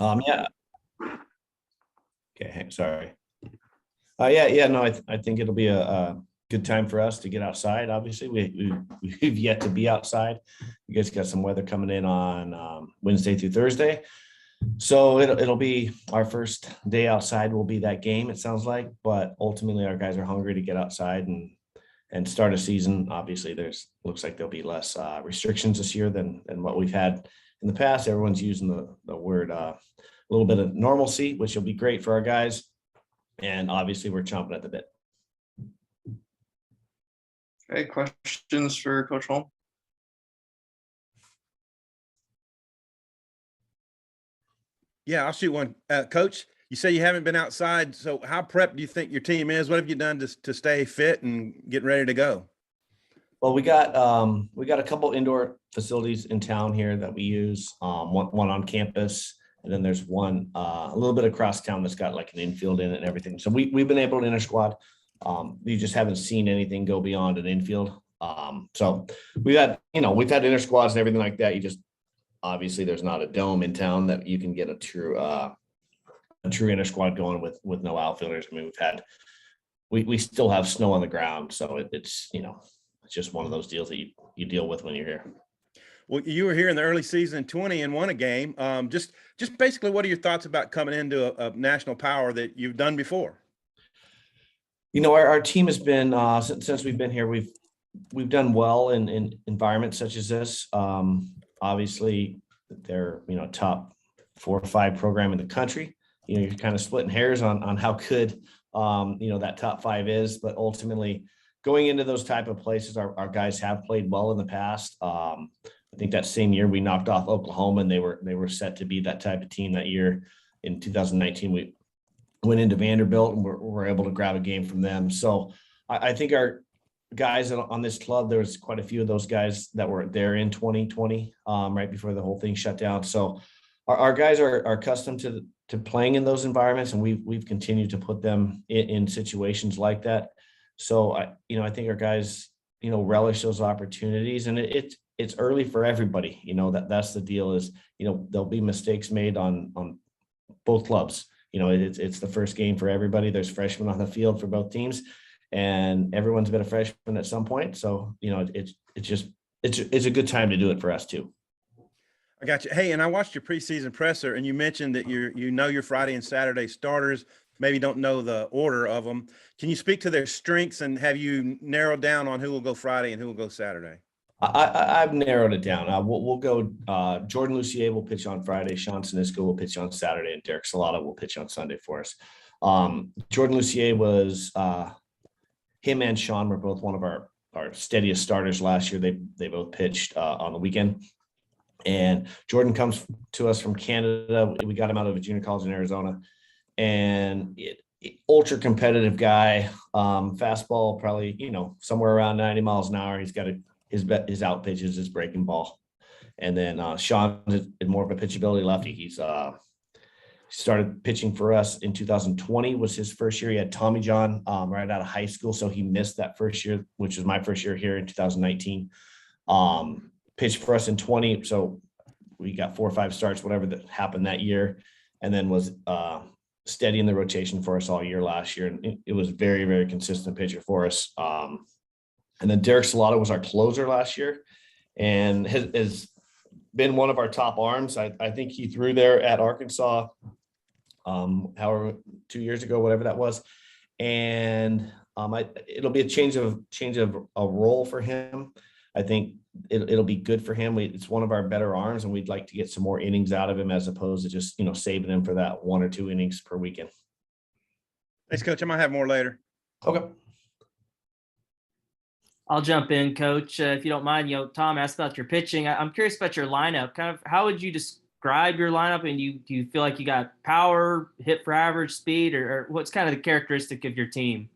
Yeah. Okay. Sorry. Yeah. No, I think it'll be a good time for us to get outside. Obviously, we've yet to be outside. You guys got some weather coming in on Wednesday through Thursday. So it'll be our first day outside will be that game, it sounds like, but ultimately our guys are hungry to get outside and start a season. Obviously, looks like there'll be less restrictions this year than what we've had in the past. Everyone's using the word a little bit of normalcy, which will be great for our guys. And obviously, we're chomping at the bit. Okay, questions for Coach Holm? Yeah, I'll shoot one. Coach, you say you haven't been outside. So how prepped do you think your team is? What have you done to stay fit and get ready to go? Well, we got a couple indoor facilities in town here that we use. One on campus, and then there's one a little bit across town that's got like an infield in it and everything. So we've been able to inter squad. We just haven't seen anything go beyond an infield. So we've had inter squads and everything like that. You just obviously there's not a dome in town that you can get a true inter squad going with no outfielders. I mean, we still have snow on the ground, so it's just one of those deals that you deal with when you're here. Well, you were here in the early season 20 and won a game. Just basically, what are your thoughts about coming into a national power that you've done before? Our team has been since we've been here, we've done well in environments such as this. Obviously, they're top 4 or 5 program in the country. You're kind of splitting hairs on how good that top 5 is, but ultimately going into those type of places, our guys have played well in the past. I think that same year we knocked off Oklahoma, and they were set to be that type of team that year. In 2019, we went into Vanderbilt and we're able to grab a game from them. So I think our guys on this club, there was quite a few of those guys that were there in 2020, right before the whole thing shut down. So our guys are accustomed to playing in those environments, and we've continued to put them in situations like that. So I think our guys, relish those opportunities, and it's early for everybody. That's the deal is, there'll be mistakes made on both clubs. It's the first game for everybody. There's freshmen on the field for both teams, and everyone's been a freshman at some point. So, it's a good time to do it for us too. I got you. Hey, and I watched your preseason presser, and you mentioned that your Friday and Saturday starters, maybe don't know the order of them. Can you speak to their strengths, and have you narrowed down on who will go Friday and who will go Saturday? I've narrowed it down. We'll go. Jordan Lucier will pitch on Friday. Sean Sinisco will pitch on Saturday, and Derek Salata will pitch on Sunday for us. Jordan Lucier was him and Sean were both one of our steadiest starters last year. They both pitched on the weekend. And Jordan comes to us from Canada. We got him out of a junior college in Arizona, and ultra competitive guy. Fastball probably somewhere around 90 miles an hour. He's got his out pitch is his breaking ball. And then Sean is more of a pitchability lefty. He's started pitching for us in 2020 was his first year. He had Tommy John right out of high school, so he missed that first year, which was my first year here in 2019. Pitched for us in 20, so we got 4 or 5 starts, whatever that happened that year, and then was steady in the rotation for us all year last year. And it was very, very consistent pitcher for us. And then Derek Salata was our closer last year, and has been one of our top arms. I think he threw there at Arkansas, however 2 years ago, whatever that was, and it'll be a change of a role for him. I think it'll be good for him. It's one of our better arms, and we'd like to get some more innings out of him as opposed to just saving him for that 1 or 2 innings per weekend. Thanks, Coach. I might have more later. Okay. I'll jump in, Coach, if you don't mind. Tom asked about your pitching. I'm curious about your lineup. Kind of, how would you describe your lineup? And do you feel like you got power, hit for average, speed, or what's kind of the characteristic of your team?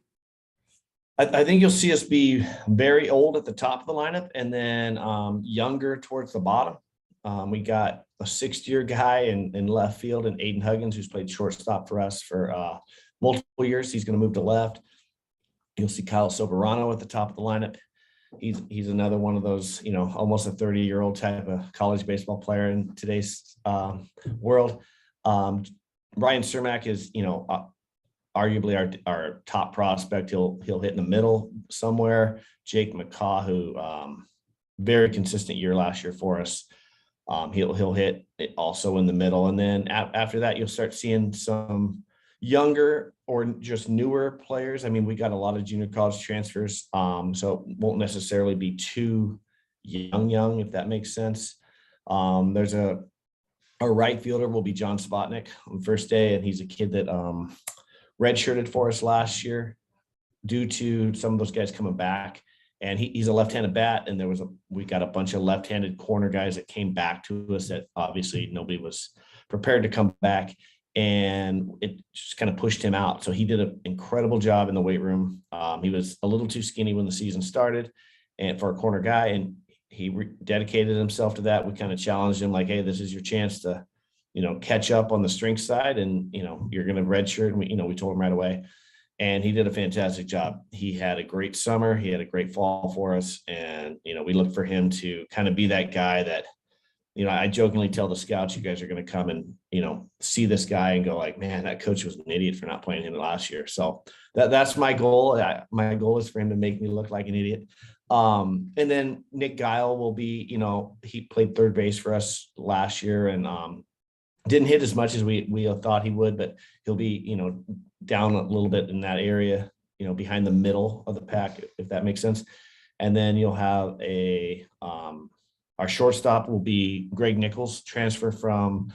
I think you'll see us be very old at the top of the lineup, and then younger towards the bottom. We got a 6th-year guy in left field, and Aiden Huggins, who's played shortstop for us for multiple years. He's going to move to left. You'll see Kyle Soberano at the top of the lineup. He's another one of those, almost a 30-year-old type of college baseball player in today's world. Ryan Cermak is, arguably our top prospect. He'll hit in the middle somewhere. Jake McCaw, who very consistent year last year for us. He'll hit it also in the middle. And then after that, you'll start seeing some younger or just newer players. I mean, we got a lot of junior college transfers, so it won't necessarily be too young, if that makes sense. There's our right fielder will be John Spotnick on the first day, and he's a kid that redshirted for us last year due to some of those guys coming back. And he's a left-handed bat, and we got a bunch of left-handed corner guys that came back to us that obviously nobody was prepared to come back, and it just kind of pushed him out. So he did an incredible job in the weight room. He was a little too skinny when the season started, and for a corner guy, and he dedicated himself to that. We kind of challenged him like, hey, this is your chance to, catch up on the strength side, and you're going to redshirt. And we told him right away. And he did a fantastic job. He had a great summer. He had a great fall for us. And, we look for him to kind of be that guy that, I jokingly tell the scouts, you guys are going to come and, see this guy and go like, man, that coach was an idiot for not playing him last year. So that's my goal. My goal is for him to make me look like an idiot. And then Nick Guile will be, he played third base for us last year and didn't hit as much as we thought he would, but he'll be, down a little bit in that area, behind the middle of the pack, if that makes sense. And then you'll have our shortstop will be Greg Nichols, transfer from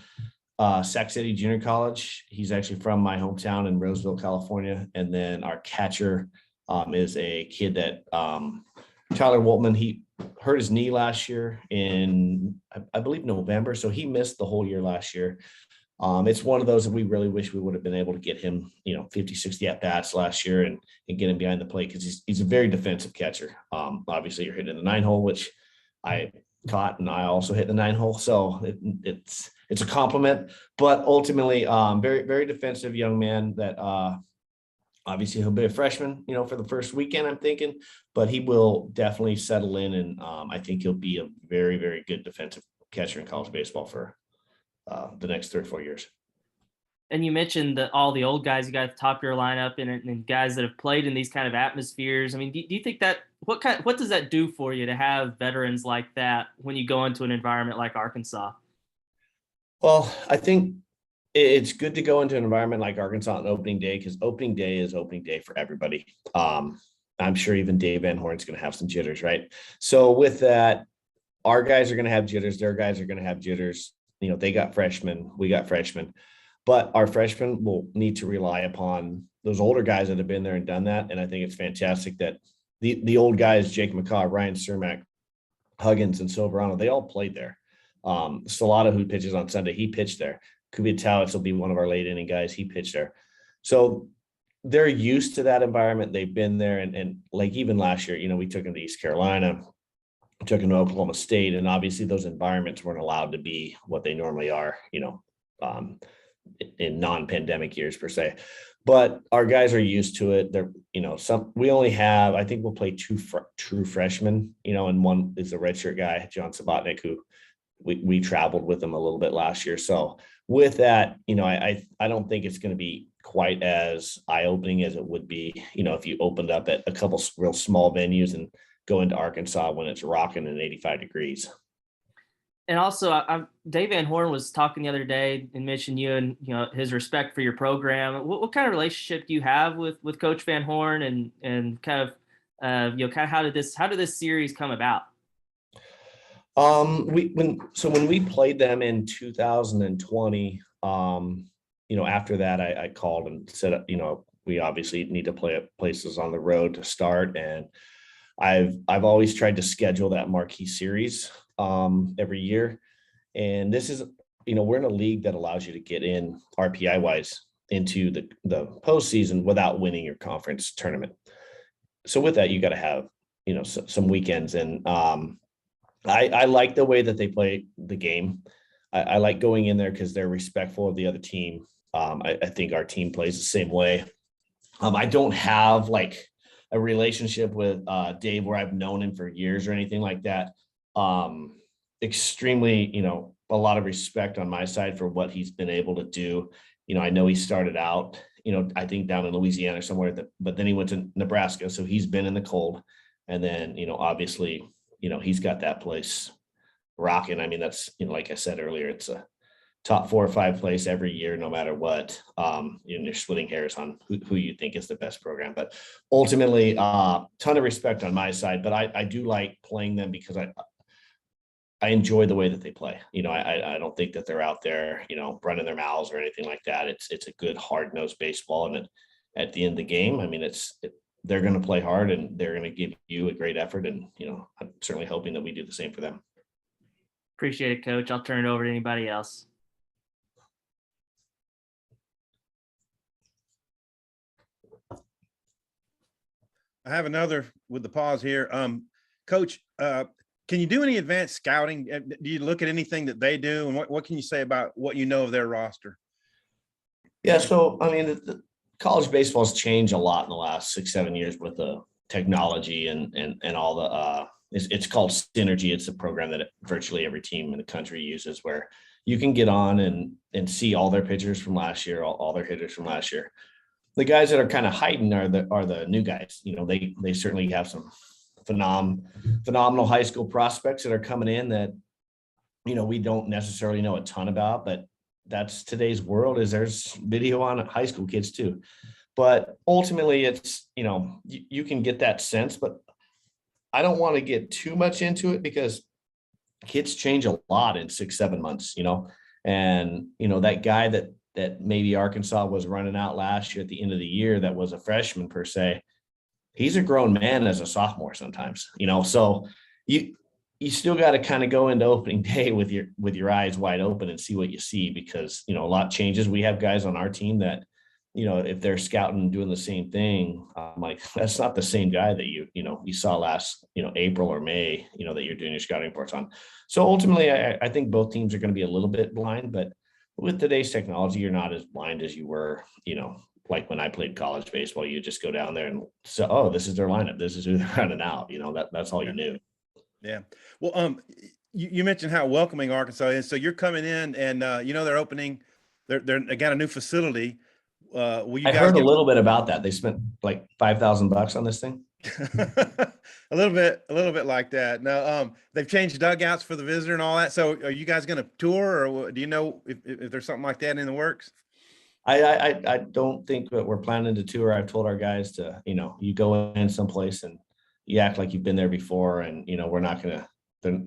Sac City Junior College. He's actually from my hometown in Roseville, California. And then our catcher is a kid that Tyler Woltman, he hurt his knee last year in, I believe, November. So he missed the whole year last year. It's one of those that we really wish we would have been able to get him, 50, 60 at bats last year and get him behind the plate because he's a very defensive catcher. Obviously, you're hitting the 9-hole, which I caught, and I also hit the 9-hole. So it's a compliment, but ultimately, very, very defensive young man that obviously he'll be a freshman, for the first weekend, I'm thinking, but he will definitely settle in. And I think he'll be a very, very good defensive catcher in college baseball for the next 3 or 4 years. And you mentioned that all the old guys you got at the top of your lineup and guys that have played in these kind of atmospheres. I mean, do you think that what does that do for you to have veterans like that when you go into an environment like Arkansas? Well, I think it's good to go into an environment like Arkansas on opening day because opening day is opening day for everybody. I'm sure even Dave Van Horn's going to have some jitters, right? So with that, our guys are going to have jitters. Their guys are going to have jitters. They got freshmen, we got freshmen, but our freshmen will need to rely upon those older guys that have been there and done that. And I think it's fantastic that the old guys, Jake McCaw, Ryan Cermak, Huggins, and Silverano, they all played there. Salata, who pitches on Sunday, he pitched there. Kubitowicz will be one of our late inning guys. He pitched there. So they're used to that environment. They've been there. And like even last year, we took them to East Carolina, took them to Oklahoma State, and obviously those environments weren't allowed to be what they normally are, in non-pandemic years per se. But our guys are used to it. They're, we only have, I think we'll play 2 true freshmen, and one is the redshirt guy, John Sabatnik, who we traveled with him a little bit last year. So with that, I don't think it's going to be quite as eye-opening as it would be, if you opened up at a couple real small venues and go into Arkansas when it's rocking in 85 degrees. And also, Dave Van Horn was talking the other day and mentioned you and his respect for your program. What kind of relationship do you have with Coach Van Horn, and kind of how did this series come about? When we played them in 2020, after that I called and said, we obviously need to play at places on the road to start, and I've always tried to schedule that marquee series every year. And this is, we're in a league that allows you to get in RPI wise into the postseason without winning your conference tournament. So with that, you got to have, some weekends. And I like the way that they play the game. I like going in there because they're respectful of the other team. I think our team plays the same way. I don't have like a relationship with Dave where I've known him for years or anything like that. Extremely, a lot of respect on my side for what he's been able to do. I know he started out, I think down in Louisiana somewhere, but then he went to Nebraska. So he's been in the cold. And then, obviously, he's got that place rocking. I mean, that's, like I said earlier, it's a top 4 or 5 place every year, no matter what. You're splitting hairs on who you think is the best program. But ultimately, ton of respect on my side. But I do like playing them because I enjoy the way that they play. I don't think that they're out there, running their mouths or anything like that. It's a good hard-nosed baseball. And at the end of the game, I mean, they're going to play hard and they're going to give you a great effort. And, I'm certainly hoping that we do the same for them. Appreciate it, Coach. I'll turn it over to anybody else. I have another with the pause here. Coach, can you do any advanced scouting? Do you look at anything that they do? And what can you say about what you know of their roster? Yeah. So, I mean, the college baseball's changed a lot in the last 6-7 years with the technology and all the, it's called Synergy. It's a program that virtually every team in the country uses, where you can get on and see all their pitchers from last year, all their hitters from last year. The guys that are kind of hiding are the new guys. They certainly have some phenomenal high school prospects that are coming in that, we don't necessarily know a ton about, but that's today's world. There's video on high school kids too. But ultimately it's, you can get that sense, but I don't want to get too much into it because kids change a lot in 6-7 months, and, that guy that maybe Arkansas was running out last year at the end of the year, that was a freshman per se, he's a grown man as a sophomore sometimes, so you still got to kind of go into opening day with your eyes wide open and see what you see, because, a lot changes. We have guys on our team that, if they're scouting and doing the same thing, I'm like, that's not the same guy that you saw last, April or May, that you're doing your scouting reports on. So ultimately, I think both teams are going to be a little bit blind, but with today's technology, you're not as blind as you were, like when I played college baseball. You just go down there and say, oh, this is their lineup, this is who they're running out. That's all you knew. Yeah. Well, you mentioned how welcoming Arkansas is. So you're coming in and, they're opening, they got a new facility. Will you I guys heard a little bit about that. They spent like $5,000 on this thing. a little bit like that. Now, they've changed dugouts for the visitor and all that. So are you guys going to tour, or do you know if there's something like that in the works? I don't think that we're planning to tour. I've told our guys to, you go in someplace and you act like you've been there before, and, we're not going to,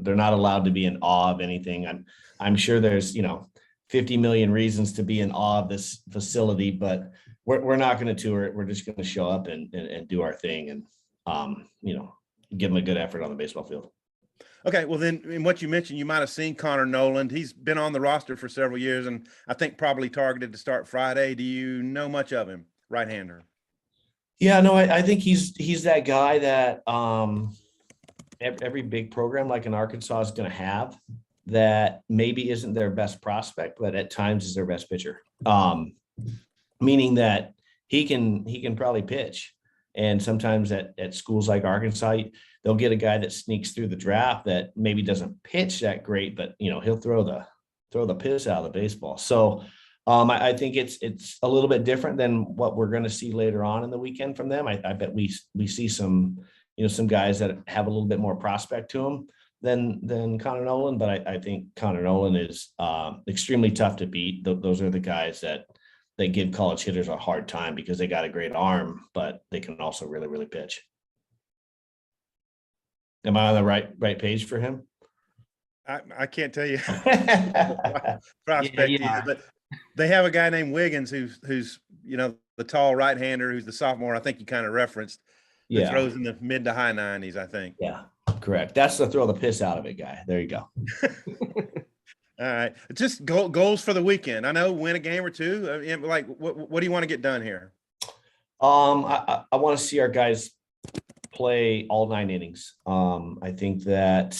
they're not allowed to be in awe of anything. I'm sure there's, 50 million reasons to be in awe of this facility, but we're not going to tour it. We're just going to show up and do our thing and, give them a good effort on the baseball field. Okay. Well, then in what you mentioned, you might've seen Connor Nolan. He's been on the roster for several years and I think probably targeted to start Friday. Do you know much of him? Right-hander. Yeah, no, I think he's that guy that every big program like in Arkansas is going to have, that maybe isn't their best prospect, but at times is their best pitcher. Meaning that he can probably pitch. And sometimes at schools like Arkansas, they'll get a guy that sneaks through the draft that maybe doesn't pitch that great, but he'll throw the piss out of the baseball. So I think it's a little bit different than what we're going to see later on in the weekend from them. I bet we see some guys that have a little bit more prospect to them than Connor Nolan, but I think Connor Nolan is extremely tough to beat. Those are the guys that they give college hitters a hard time because they got a great arm, but they can also really, really pitch. Am I on the right page for him? I can't tell you prospect, yeah. But they have a guy named Wiggins who's the tall right-hander who's the sophomore. I think you kind of referenced. Who throws in the mid to high 90s, I think. Yeah, correct. That's the throw the piss out of it guy. There you go. All right, just goals for the weekend. I know, win a game or two. Like, what do you want to get done here? I want to see our guys play all 9 innings. I think that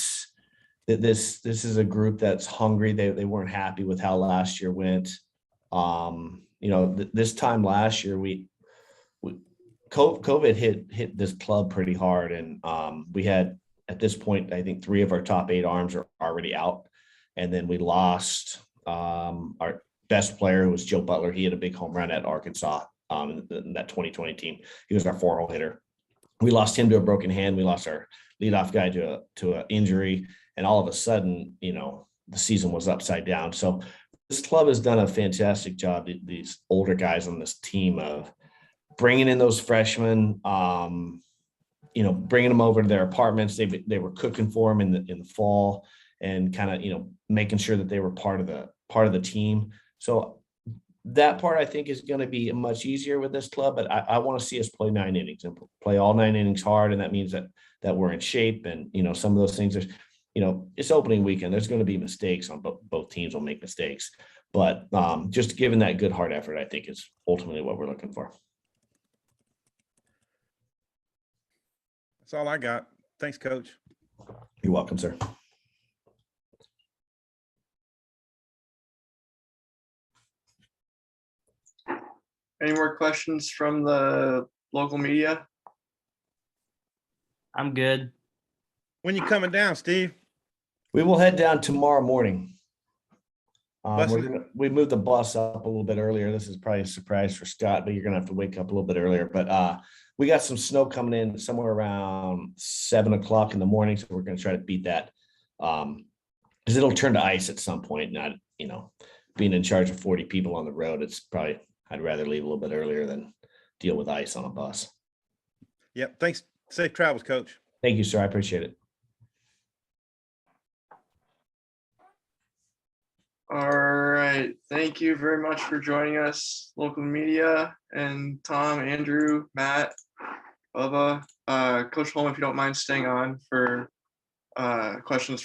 this is a group that's hungry. They weren't happy with how last year went. This time last year we COVID hit this club pretty hard, and we had at this point I think 3 of our top 8 arms are already out. And then we lost our best player, who was Joe Butler. He had a big home run at Arkansas in that 2020 team. He was our 4-hole hitter. We lost him to a broken hand. We lost our leadoff guy to an injury. And all of a sudden, the season was upside down. So this club has done a fantastic job, these older guys on this team, of bringing in those freshmen, bringing them over to their apartments. They were cooking for them in the fall, and kind of, making sure that they were part of the team. So that part, I think, is going to be much easier with this club, but I want to see us play 9 innings and play all 9 innings hard. And that means that we're in shape. And, some of those things, it's opening weekend. There's going to be mistakes on both teams will make mistakes, but just giving that good hard effort, I think, is ultimately what we're looking for. That's all I got. Thanks, Coach. You're welcome, sir. Any more questions from the local media? I'm good. When you coming down, Steve? We will head down tomorrow morning. Busing? We moved the bus up a little bit earlier. This is probably a surprise for Scott, but you're going to have to wake up a little bit earlier. But we got some snow coming in somewhere around 7 o'clock in the morning. So we're going to try to beat that, because it'll turn to ice at some point. Not, being in charge of 40 people on the road, it's probably, I'd rather leave a little bit earlier than deal with ice on a bus. Yep. Thanks. Safe travels, Coach. Thank you, sir. I appreciate it. All right. Thank you very much for joining us, local media, and Tom, Andrew, Matt, Bubba. Coach Holm, if you don't mind staying on for questions